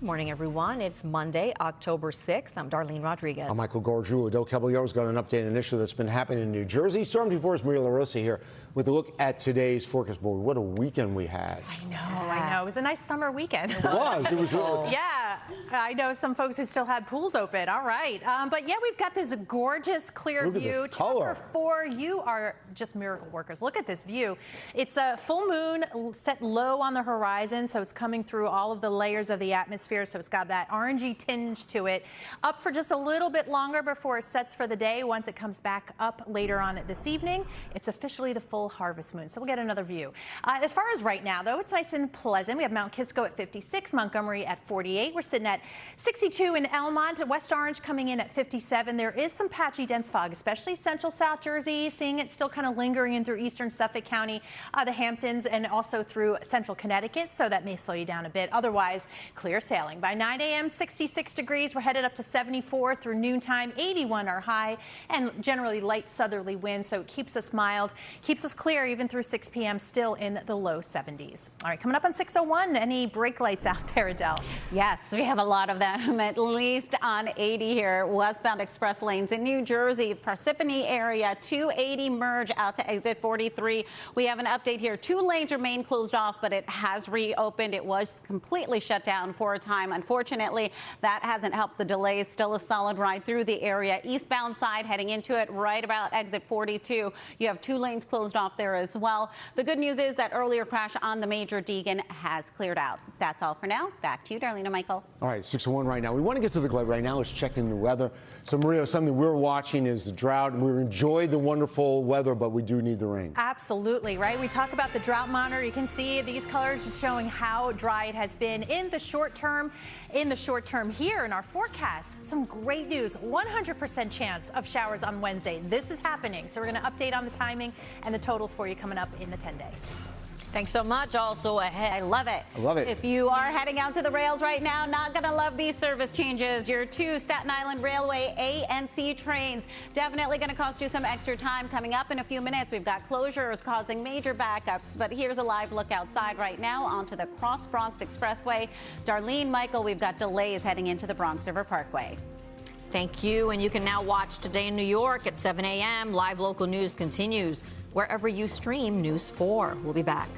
Morning, everyone. It's Monday, October 6th. I'm Darlene Rodriguez. I'm Michael Gargiulo. Adelle Caballero's got an update on an issue that's been happening in New Jersey. Storm Team4's Maria LaRosa here with a look at today's forecast board. What a weekend we had. I know. It was a nice summer weekend. It was. It was really. Yeah, I know some folks who still had pools open. All right. But yeah, we've got this gorgeous clear Look view. at the color. Number 4, you are just miracle workers. Look at this view. It's a full moon set low on the horizon, so it's coming through all of the layers of the atmosphere, so it's got that orangey tinge to it. Up for just a little bit longer before it sets for the day. Once it comes back up later on this evening, it's officially the full harvest moon, so we'll get another view. As far as right now, though, it's nice and pleasant. We have Mount Kisco at 56, Montgomery at 48. We're sitting at 62 in Elmont, West Orange coming in at 57. There is some patchy dense fog, especially central South Jersey, seeing it still kind of lingering in through eastern Suffolk County, the Hamptons, and also through central Connecticut, so that may slow you down a bit. Otherwise, clear sailing. By 9 a.m., 66 degrees. We're headed up to 74 through noontime, 81 our high, and generally light southerly winds, so it keeps us mild, keeps us clear even through 6 p.m., still in the low 70s. All right, coming up on 6:01, any brake lights out there, Adele? Yes, we have a lot of them, at least on 80 here. Westbound express lanes in New Jersey, Parsippany area, 280 merge out to exit 43. We have an update here. 2 lanes remain closed off, but it has reopened. It was completely shut down for a time. Unfortunately, that hasn't helped the delays. Still a solid ride through the area. Eastbound side heading into it right about exit 42. You have 2 lanes closed off there as well. The good news is that earlier crash on the major Deegan has cleared out. That's all for now. Back to you, Darlene and Michael. All right, 6:01 right now. We want to get to the right now. Let's check in the weather. So, Maria, something we're watching is the drought. We enjoy the wonderful weather, but we do need the rain. Absolutely, right? We talk about the drought monitor. You can see these colors just showing how dry it has been in the short term. In the short term here in our forecast, some great news. 100% chance of showers on Wednesday. This is happening. So we're going to update on the timing and the totals for you coming up in the 10-day. Thanks so much. Also ahead. I love it. I love it. If you are heading out to the rails right now, not going to love these service changes. Your 2 Staten Island Railway A and C trains definitely going to cost you some extra time. Coming up in a few minutes, we've got closures causing major backups. But here's a live look outside right now onto the Cross Bronx Expressway. Darlene, Michael, we've got delays heading into the Bronx River Parkway. Thank you. And you can now watch Today in New York at 7 a.m. Live local news continues wherever you stream News 4. We'll be back.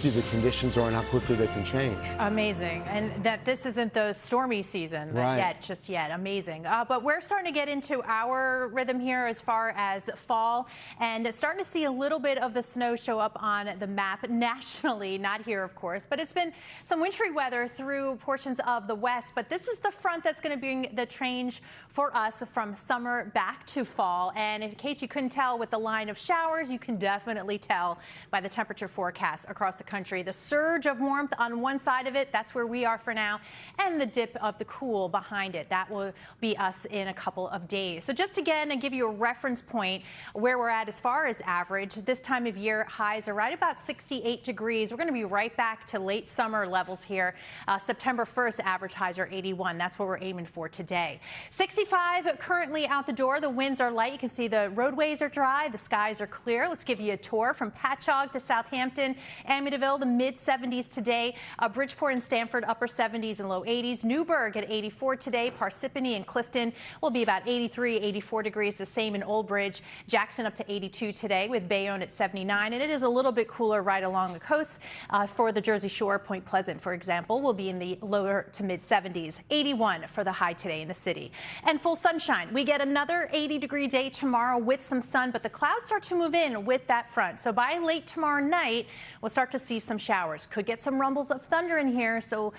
The conditions are and how quickly they can change. Amazing. And that this isn't the stormy season just yet. Amazing. But we're starting to get into our rhythm here as far as fall and starting to see a little bit of the snow show up on the map nationally, not here, of course, but it's been some wintry weather through portions of the west. But this is the front that's going to bring the change for us from summer back to fall. And in case you couldn't tell with the line of showers, you can definitely tell by the temperature forecast across the country. The surge of warmth on one side of it, that's where we are for now, and the dip of the cool behind it. That will be us in a couple of days. So just again, to give you a reference point where we're at as far as average, this time of year highs are right about 68 degrees. We're going to be right back to late summer levels here. September 1st, average highs are 81. That's what we're aiming for today. 65 currently out the door. The winds are light. You can see the roadways are dry. The skies are clear. Let's give you a tour from Patchogue to Southampton, Amityville, the mid 70s today. Bridgeport and Stamford, upper 70s and low 80s. Newburgh at 84 today. Parsippany and Clifton will be about 83, 84 degrees. The same in Old Bridge. Jackson up to 82 today with Bayonne at 79. And it is a little bit cooler right along the coast for the Jersey Shore. Point Pleasant, for example, will be in the lower to mid 70s. 81 for the high today in the city. And full sunshine. We get another 80-degree day tomorrow with some sun, but the clouds start to move in with that front. So by late tomorrow night, we'll start to see some showers. Could get some rumbles of thunder in here. So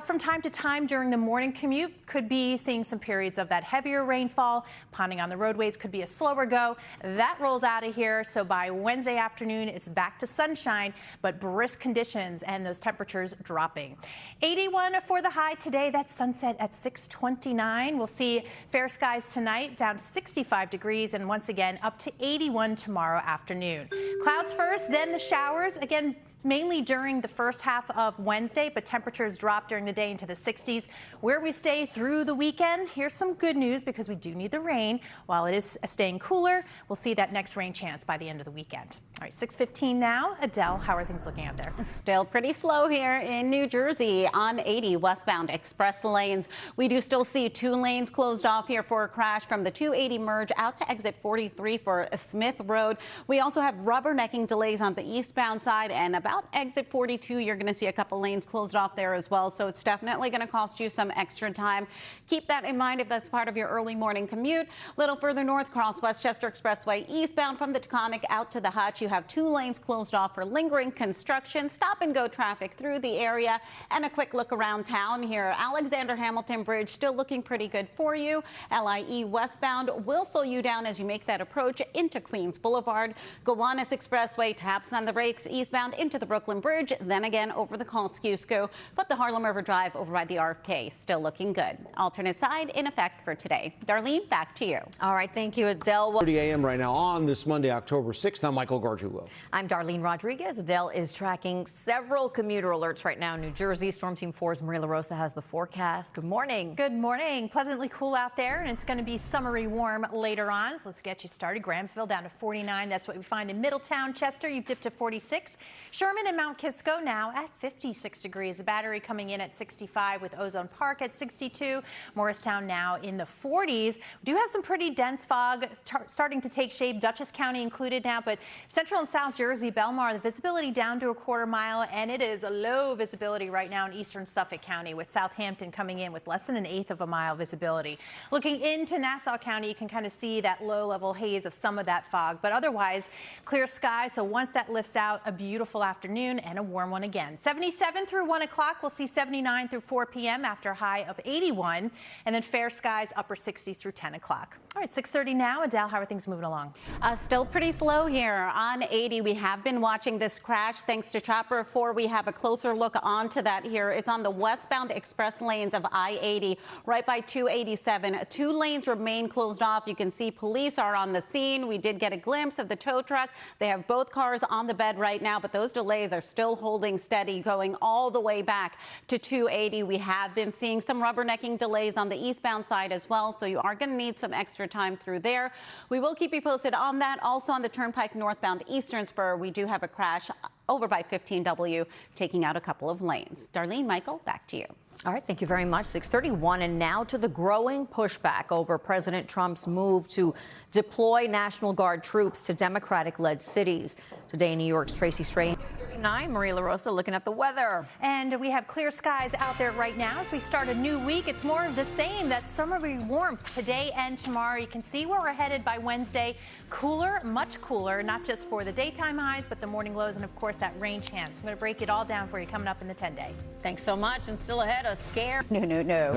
from time to time during the morning commute, could be seeing some periods of that heavier rainfall. Ponding on the roadways could be a slower go. That rolls out of here. So by Wednesday afternoon, it's back to sunshine, but brisk conditions and those temperatures dropping. 81 for the high today. That's sunset at 6:29. We'll see fair skies tonight, down to 65 degrees, and once again up to 81 tomorrow afternoon. Clouds first, then the showers. Again, mainly during the first half of Wednesday, but temperatures drop during the day into the 60s. Where we stay through the weekend, here's some good news because we do need the rain. While it is staying cooler, we'll see that next rain chance by the end of the weekend. All right, 6:15 now. Adele, how are things looking out there? Still pretty slow here in New Jersey on 80 westbound express lanes. We do still see 2 lanes closed off here for a crash from the 280 merge out to exit 43 for Smith Road. We also have rubbernecking delays on the eastbound side, and about exit 42, you're going to see a couple lanes closed off there as well. So it's definitely going to cost you some extra time. Keep that in mind if that's part of your early morning commute. A little further north, cross Westchester Expressway eastbound from the Taconic out to the Hutch. You have 2 lanes closed off for lingering construction. Stop and go traffic through the area, and a quick look around town here. Alexander Hamilton Bridge still looking pretty good for you. LIE westbound will slow you down as you make that approach into Queens Boulevard. Gowanus Expressway taps on the brakes eastbound into the Brooklyn Bridge, then again over the Kosciuszko. But the Harlem River Drive over by the RFK still looking good. Alternate side in effect for today. Darlene, back to you. All right, thank you, Adele. 30 a.m. right now on this Monday, October 6th. I'm Michael Gargiulo. I'm Darlene Rodriguez. Adele is tracking several commuter alerts right now in New Jersey. Storm Team 4's Maria LaRosa has the forecast. Good morning. Good morning. Pleasantly cool out there, and it's going to be summery warm later on. So let's get you started. Grahamsville down to 49. That's what we find in Middletown. Chester, you've dipped to 46. Sherman and Mount Kisco now at 56 degrees. The Battery coming in at 65 with Ozone Park at 62. Morristown now in the 40s. We do have some pretty dense fog starting to take shape. Dutchess County included now, but Central and South Jersey, Belmar, the visibility down to a quarter mile, and it is a low visibility right now in eastern Suffolk County, with Southampton coming in with less than an eighth of a mile visibility. Looking into Nassau County, you can kind of see that low level haze of some of that fog, but otherwise clear sky. So once that lifts out, a beautiful afternoon and a warm one again. 77 through 1 o'clock. We'll see 79 through 4 p.m. after a high of 81, and then fair skies upper 60s through 10 o'clock. All right, 6:30 now. Adele, how are things moving along? Still pretty slow here on 80. We have been watching this crash thanks to Trapper 4. We have a closer look onto that here. It's on the westbound express lanes of I-80 right by 287. 2 lanes remain closed off. You can see police are on the scene. We did get a glimpse of the tow truck. They have both cars on the bed right now, but those delays are still holding steady, going all the way back to 280. We have been seeing some rubbernecking delays on the eastbound side as well, so you are going to need some extra time through there. We will keep you posted on that. Also on the Turnpike northbound Eastern Spur, we do have a crash over by 15W, taking out a couple of lanes. Darlene, Michael, back to you. All right, thank you very much. 6:31, and now to the growing pushback over President Trump's move to deploy National Guard troops to Democratic-led cities. Today in New York's Tracy Strahan. 9, Maria LaRosa looking at the weather. And we have clear skies out there right now as we start a new week. It's more of the same, that summery warmth today and tomorrow. You can see where we're headed by Wednesday. Cooler, much cooler, not just for the daytime highs, but the morning lows, and of course that rain chance. I'm going to break it all down for you coming up in the 10-day. Thanks so much, and still ahead, a scare. No.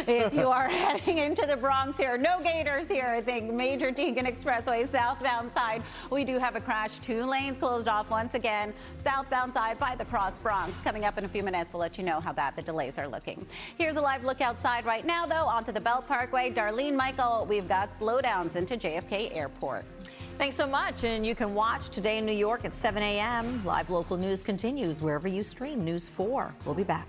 If you are heading into the Bronx here, no gators here. I think Major Deegan Expressway southbound side, we do have a crash. 2 lanes closed off once again. Southbound side by the Cross Bronx. Coming up in a few minutes, we'll let you know how the delays are looking. Here's a live look outside right now, though, onto the Belt Parkway. Darlene, Michael, we've got slowdowns into JFK Airport. Thanks so much, and you can watch Today in New York at 7 a.m. Live local news continues wherever you stream News 4. We'll be back.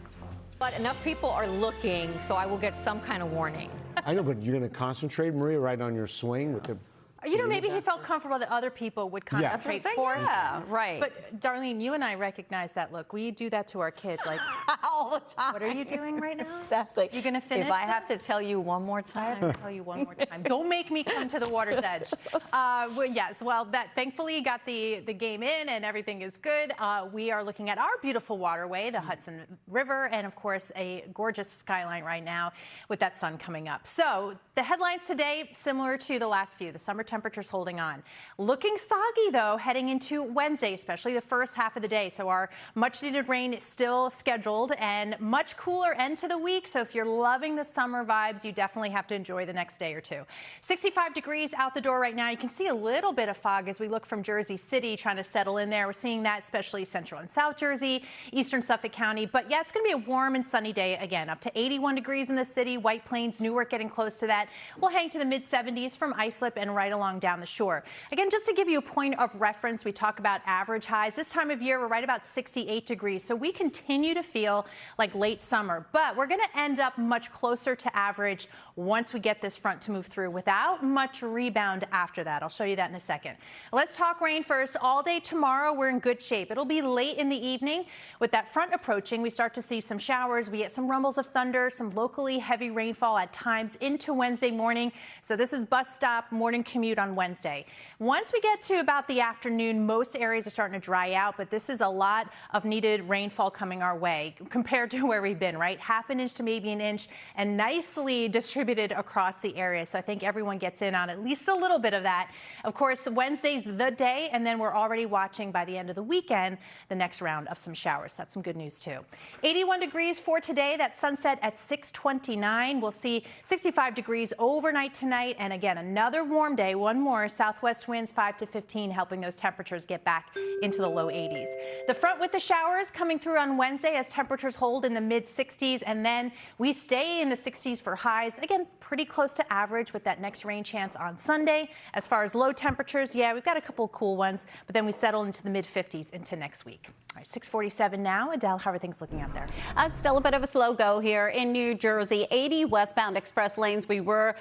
But enough people are looking, so I will get some kind of warning. I know, but you're going to concentrate, Maria, right on your swing with the... You know, maybe he felt comfortable that other people would concentrate for him. Yeah, right. But Darlene, you and I recognize that look. We do that to our kids, like all the time. What are you doing right now? Exactly. You gonna finish? If I have to tell you one more time, I have to tell you one more time. Don't make me come to the water's edge. Yes. Well, that thankfully got the game in and everything is good. We are looking at our beautiful waterway, the Hudson River, and of course a gorgeous skyline right now with that sun coming up. So the headlines today, similar to the last few. The summer temperatures holding on. Looking soggy, though, heading into Wednesday, especially the first half of the day. So our much-needed rain is still scheduled, and much cooler end to the week. So if you're loving the summer vibes, you definitely have to enjoy the next day or two. 65 degrees out the door right now. You can see a little bit of fog as we look from Jersey City, trying to settle in there. We're seeing that especially Central and South Jersey, Eastern Suffolk County. But yeah, it's going to be a warm and sunny day again, up to 81 degrees in the city. White Plains, Newark getting close to that. We'll hang to the mid-70s from Islip and right along along down the shore. Again, just to give you a point of reference, we talk about average highs. This time of year, we're right about 68 degrees. So we continue to feel like late summer, but we're going to end up much closer to average once we get this front to move through without much rebound after that. I'll show you that in a second. Let's talk rain first. All day tomorrow, we're in good shape. It'll be late in the evening. With that front approaching, we start to see some showers. We get some rumbles of thunder, some locally heavy rainfall at times into Wednesday morning. So this is bus stop morning commute on Wednesday. Once we get to about the afternoon, most areas are starting to dry out, but this is a lot of needed rainfall coming our way compared to where we've been, right? Half an inch to maybe an inch, and nicely distributed across the area. So I think everyone gets in on at least a little bit of that. Of course, Wednesday's the day, and then we're already watching by the end of the weekend the next round of some showers. That's some good news too. 81 degrees for today. That sunset at 6:29. We'll see 65 degrees overnight tonight, and again another warm day. One more. Southwest winds 5 to 15, helping those temperatures get back into the low 80s. The front with the showers coming through on Wednesday as temperatures hold in the mid 60s, and then we stay in the 60s for highs. Again, pretty close to average with that next rain chance on Sunday. As far as low temperatures, yeah, we've got a couple of cool ones, but then we settle into the mid 50s into next week. All right, 6:47 now. Adele, how are things looking out there? Still a bit of a slow go here in New Jersey. 80 westbound express lanes. We were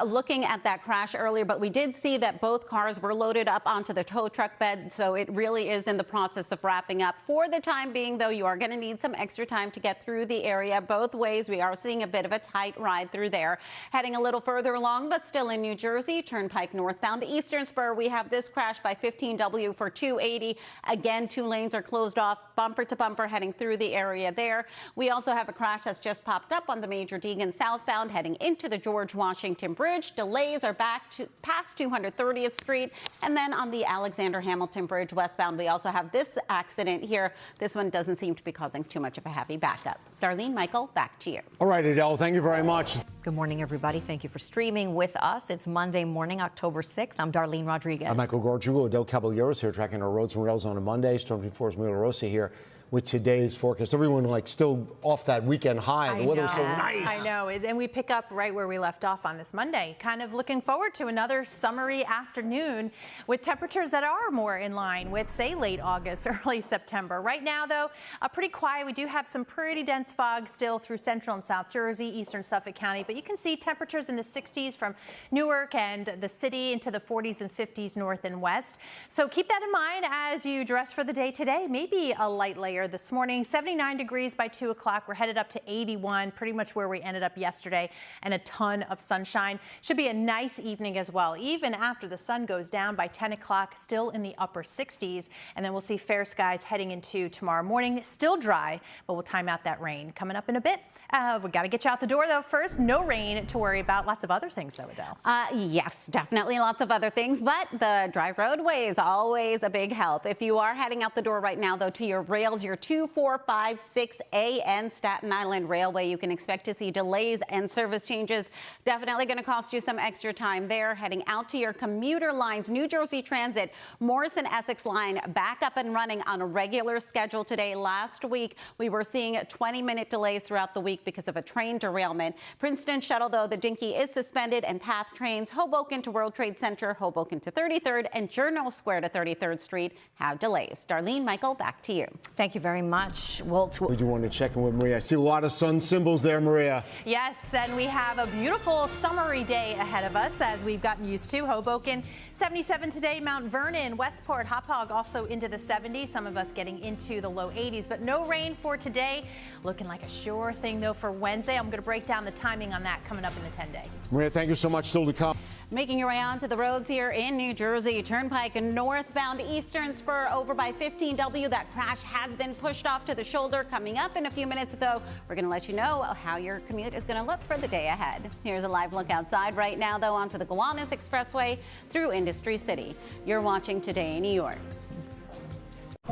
looking at that crash earlier, but we did see that both cars were loaded up onto the tow truck bed, so it really is in the process of wrapping up. For the time being, though, you are going to need some extra time to get through the area both ways. We are seeing a bit of a tight ride through there. Heading a little further along, but still in New Jersey, Turnpike northbound Eastern Spur. We have this crash by 15W for 280. Again, 2 lanes are closed off, bumper to bumper, heading through the area there. We also have a crash that's just popped up on the Major Deegan southbound, heading into the George Washington Bridge. Delays are back to past 230th Street. And then on the Alexander Hamilton Bridge westbound, we also have this accident here. This one doesn't seem to be causing too much of a heavy backup. Darlene, Michael, back to you. All right, Adele, thank you very much. Good morning, everybody. Thank you for streaming with us. It's Monday morning, October 6th. I'm Darlene Rodriguez. I'm Michael Gargiulo. Adelle Caballero is here tracking our roads and rails on a Monday. Storm Team 4's LaRosa here with today's forecast. Everyone still off that weekend high. The weather's so nice. I know. And we pick up right where we left off on this Monday. Kind of looking forward to another summery afternoon with temperatures that are more in line with, say, late August, early September. Right now, though, pretty quiet. We do have some pretty dense fog still through central and South Jersey, eastern Suffolk County. But you can see temperatures in the 60s from Newark and the city into the 40s and 50s north and west. So keep that in mind as you dress for the day today. Maybe a light layer this morning. 79 degrees by 2 o'clock. We're headed up to 81, pretty much where we ended up yesterday, and a ton of sunshine. Should be a nice evening as well. Even after the sun goes down by 10 o'clock, still in the upper 60s. And then we'll see fair skies heading into tomorrow morning. Still dry, but we'll time out that rain coming up in a bit. We got to get you out the door, though. First, no rain to worry about. Lots of other things, though, Adele. Yes, definitely lots of other things, but the dry roadway is always a big help. If you are heading out the door right now, though, to your rails, your 2456A and Staten Island Railway, you can expect to see delays and service changes. Definitely going to cost you some extra time there. Heading out to your commuter lines, New Jersey Transit, Morrison Essex line back up and running on a regular schedule today. Last week, we were seeing 20-minute delays throughout the week because of a train derailment. Princeton Shuttle, though, the dinky is suspended, and PATH trains Hoboken to World Trade Center, Hoboken to 33rd, and Journal Square to 33rd Street have delays. Darlene, Michael, back to you. Thank you very much. Well, We do want to check in with Maria. I see a lot of sun symbols there, Maria. Yes, and we have a beautiful summery day ahead of us, as we've gotten used to. Hoboken, 77 today. Mount Vernon, Westport, Hauppauge also into the 70s. Some of us getting into the low 80s, but no rain for today. Looking like a sure thing, though, for Wednesday. I'm going to break down the timing on that coming up in the 10-day. Maria, thank you so much. Still to come. Making your way onto the roads here in New Jersey. Turnpike northbound Eastern Spur over by 15W. That crash has been pushed off to the shoulder. Coming up in a few minutes, though, we're going to let you know how your commute is going to look for the day ahead. Here's a live look outside right now, though, onto the Gowanus Expressway through Industry City. You're watching Today in New York.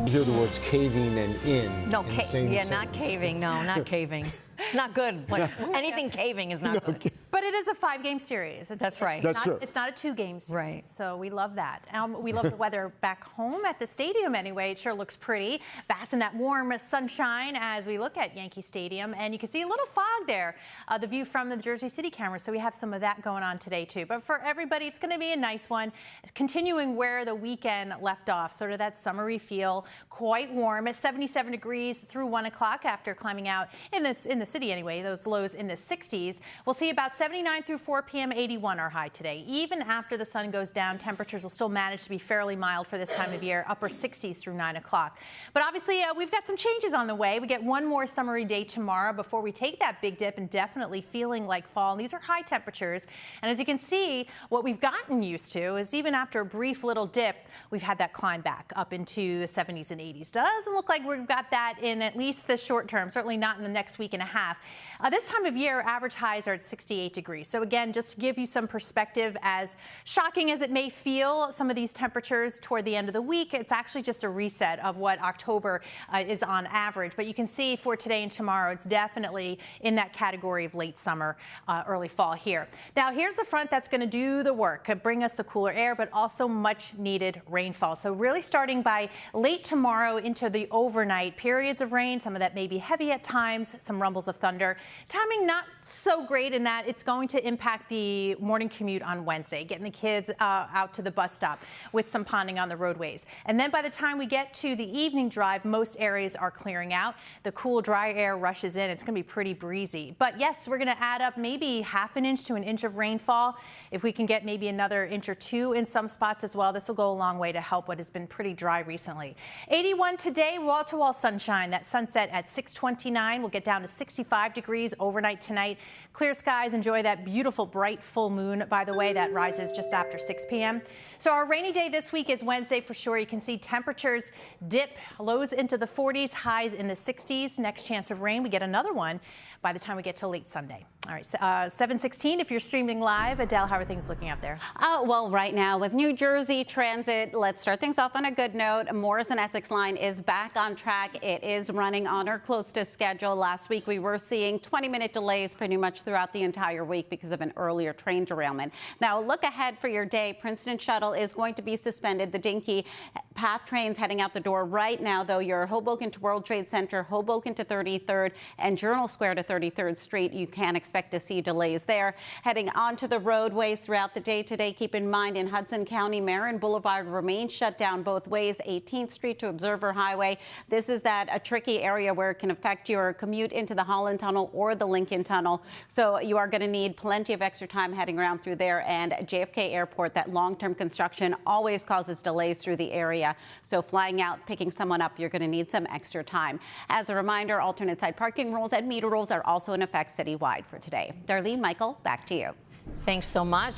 You hear the words caving and in. No, in the same not sentence. caving. No, not caving. It's not good. Like, anything caving is not good. But it is a 5-game series. That's right. That's true. It's not a 2-game series. Right. So we love that. We love the weather back home at the stadium anyway. It sure looks pretty. Bask in that warm sunshine as we look at Yankee Stadium. And you can see a little fog there, the view from the Jersey City camera. So we have some of that going on today too. But for everybody, it's going to be a nice one. Continuing where the weekend left off, sort of that summery feel, quite warm at 77 degrees through 1 o'clock after climbing out in the city anyway, those lows in the 60s. We'll see about 79 through 4 p.m., 81 are high today. Even after the sun goes down, temperatures will still manage to be fairly mild for this time of year, upper 60s through 9 o'clock. But obviously, we've got some changes on the way. We get one more summery day tomorrow before we take that big dip and definitely feeling like fall. And these are high temperatures. And as you can see, what we've gotten used to is even after a brief little dip, we've had that climb back up into the 70s and 80s. Doesn't look like we've got that in at least the short term, certainly not in the next week and a half. This time of year, average highs are at 68 degrees. So again, just to give you some perspective, as shocking as it may feel, some of these temperatures toward the end of the week, it's actually just a reset of what October is on average. But you can see for today and tomorrow, it's definitely in that category of late summer, early fall here. Now, here's the front that's going to do the work, bring us the cooler air, but also much needed rainfall. So really starting by late tomorrow into the overnight, periods of rain, some of that may be heavy at times, some rumbles of thunder. Timing not so great in that it's going to impact the morning commute on Wednesday, getting the kids out to the bus stop with some ponding on the roadways. And then by the time we get to the evening drive, most areas are clearing out. The cool, dry air rushes in. It's going to be pretty breezy. But yes, we're going to add up maybe half an inch to an inch of rainfall. If we can get maybe another inch or two in some spots as well, this will go a long way to help what has been pretty dry recently. 81 today, wall-to-wall sunshine. That sunset at 6:29. We'll get down to 65 degrees overnight tonight. Clear skies. Enjoy that beautiful, bright full moon, by the way, that rises just after 6 p.m. So our rainy day this week is Wednesday for sure. You can see temperatures dip, lows into the 40s, highs in the 60s. Next chance of rain, we get another one by the time we get to late Sunday. All right, 7:16 if you're streaming live. Adele, how are things looking out there? Well, right now with New Jersey Transit, let's start things off on a good note. Morrison-Essex line is back on track. It is running on or close to schedule. Last week we were seeing 20-minute delays pretty much throughout the entire week because of an earlier train derailment. Now look ahead for your day. Princeton Shuttle is going to be suspended. The Dinky Path trains heading out the door right now, though. Your Hoboken to World Trade Center, Hoboken to 33rd, and Journal Square to 33rd Street. You can expect to see delays there. Heading onto the roadways throughout the day today, keep in mind in Hudson County, Marin Boulevard remains shut down both ways. 18th Street to Observer Highway. This is a tricky area where it can affect your commute into the Holland Tunnel or the Lincoln Tunnel. So you are going to need plenty of extra time heading around through there. And JFK Airport, that long-term construction always causes delays through the area. So flying out, picking someone up, you're going to need some extra time. As a reminder, alternate side parking rules and meter rules are also in effect citywide for today. Darlene, Michael, back to you. Thanks so much.